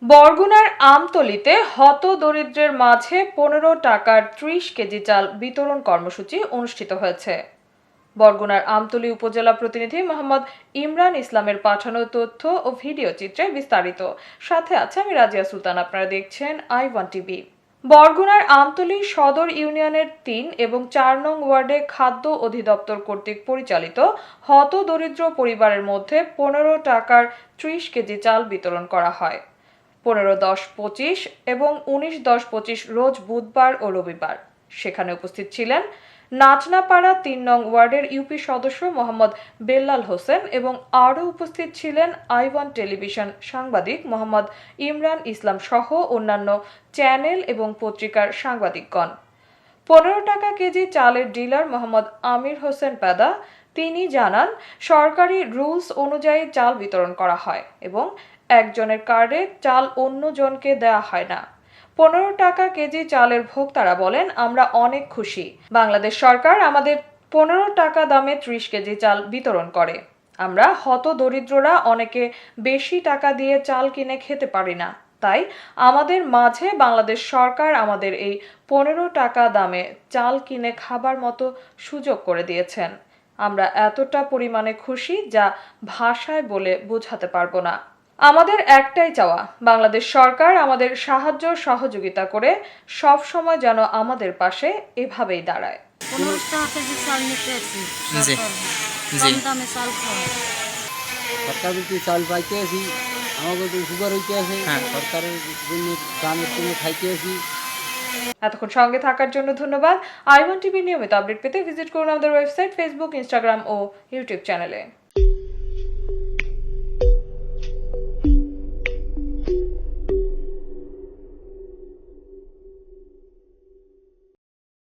বরগুনার আমতলীতে হতদরিদ্রের মাঝে 15 টাকার 30 কেজি চাল বিতরণ কর্মসূচি অনুষ্ঠিত হয়েছে। বরগুনার আমতলী উপজেলা প্রতিনিধি মোহাম্মদ ইমরান ইসলামের পাঠানো তথ্য ও ভিডিও চিত্রে বিস্তারিত। সাথে আছে আমি রাজিয়া সুলতান। আপনারা দেখছেন i1 টিভি। বরগুনার আমতলী সদর ইউনিয়নের 3 এবং 4 নং ওয়ার্ডে খাদ্য অধিদপ্তর কর্তৃক পরিচালিত হতদরিদ্র পরিবারের মধ্যে 15 টাকার 30 কেজি চাল বিতরণ করা হয়। 15-10-25 এবং 19-10-25 রোজ বুধবার ও রবিবার। সেখানে উপস্থিত ছিলেন নাচনাপাড়া 3 নং ওয়ার্ডের ইউপি সদস্য মোহাম্মদ বেল্লাল হোসেন এবং আরও উপস্থিত ছিলেন i1 টেলিভিশন সাংবাদিক মোহাম্মদ ইমরান ইসলাম সহ অন্যান্য চ্যানেল এবং পত্রিকার সাংবাদিকগণ। 15 টাকা কেজি চালের ডিলার মোহাম্মদ আমির হোসেন পেদা তিনি জানান, সরকারি রুলস অনুযায়ী চাল বিতরণ করা হয় এবং একজনের কার্ডে চাল অন্য জনকে দেয়া হয় না। 15 টাকা কেজি চালের ভোক্তারা বলেন, আমরা অনেক খুশি। বাংলাদেশ সরকার আমাদের 15 টাকা দামে 30 কেজি চাল বিতরণ করে। আমরা হতদরিদ্ররা অনেকে বেশি টাকা দিয়ে চাল কিনে খেতে পারি না, তাই আমাদের মাঝে বাংলাদেশ সরকার আমাদের এই 15 টাকা দামে চাল কিনে খাবার মতো সুযোগ করে দিয়েছেন। আমরা এতটা পরিমাণে খুশি যা ভাষায় বলে বোঝাতে পারবো না। আমাদের একটাই চাওয়া, বাংলাদেশ সরকার আমাদের সাহায্য সহযোগিতা করে সব সময় যেন আমাদের পাশে এভাবেই দাঁড়ায়। 15 টাকা কেজি চাল নিতে আছি। কম দামে চাল খাওয়া। সরকার যদি চাল পাইতে আছি, আমাকে তো উপকার হইতে আছে। সরকারের জন্য দামের জন্য খাইতে আছি। এতক্ষণ সঙ্গে থাকার জন্য ধন্যবাদ। i1 টিভি নিয়মিত আপডেট পেতে ভিজিট করুন আমাদের ওয়েবসাইট, ফেসবুক, ইনস্টাগ্রাম ও ইউটিউব চ্যানেলে।